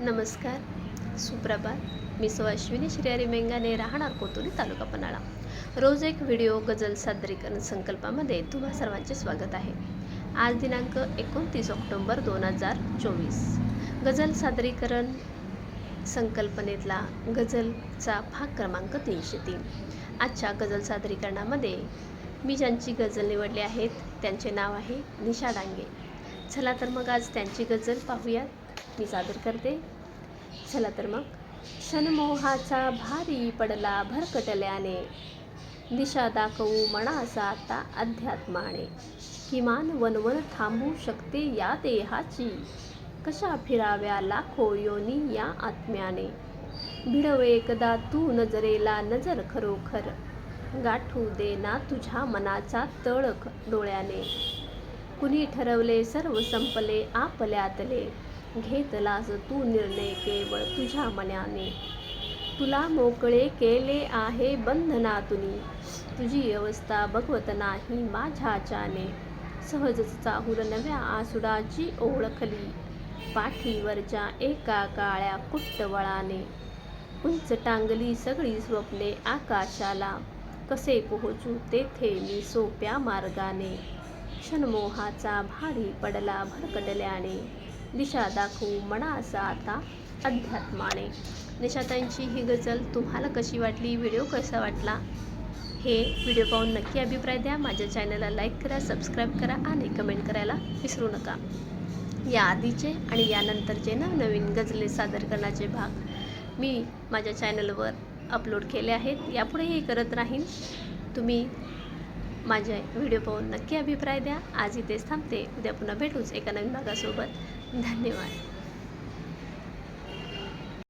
नमस्कार, सुप्रभात. मी अश्विनी श्रीहरी मेंगाने, राहणार कोतुली, तालुका पन्हाळा. रोज एक व्हिडिओ गझल सादरीकरण संकल्पामध्ये तुम्हा सर्वांचे स्वागत आहे. आज दिनांक 29 ऑक्टोबर 2024. गझल सादरीकरण संकल्पनेतला गझलचा भाग क्रमांक 303. आजच्या गझल सादरीकरणामध्ये मी ज्यांची गझल निवडली आहेत त्यांचे नाव आहे निशा डांगे. चला तर मग आज त्यांची गझल पाहूयात. मी सादर करते. चला तर मग. क्षणमोहाचा भारी पडला भरकटल्याने, दिशा दाखवू मनासा आता अध्यात्माने. किमान वनवन थांबू शकते या देहाची, कशा फिराव्या लाखो योनी या आत्म्याने. भिडव एकदा तू नजरेला नजर खरोखर, गाठू दे ना तुझ्या मनाचा तळख डोळ्याने. कुणी ठरवले सर्व संपले आपल्यातले, घेतलास तू निर्णय केवळ तुझ्या मनाने. तुला मोकळे केले आहे बंधनातुनी, तुझी अवस्था बघवत नाही माझ्याच्याने. सहजच चाहूल नव्या आसुडाची ओळखली, पाठीवरच्या एका काळ्या कुट्टवळाने. उंच टांगली सगळी स्वप्ने आकाशाला, कसे पोहोचू तेथे मी सोप्या मार्गाने. क्षणमोहाचा भारी पडला भरकटल्याने, दिशा दाखवू मनासा आता अध्यात्माने. निशाताईंची ही गझल तुम्हाला कशी वाटली, व्हिडिओ कसा वाटला हे व्हिडिओ पाहून नक्की अभिप्राय द्या. माझ्या चॅनलला लाईक करा, सबस्क्राईब करा आणि कमेंट करायला विसरू नका. या आधीचे आणि यानंतरचे नवनवीन गझले सादरीकरणाचे भाग मी माझ्या चॅनलवर अपलोड केले आहेत, यापुढेही करत राहीन. तुम्ही माझे व्हिडिओ पाहून नक्की अभिप्राय द्या. आज इथेच थांबते. उद्या पुन्हा भेटूच एका नवीन भागासोबत. धन्यवाद.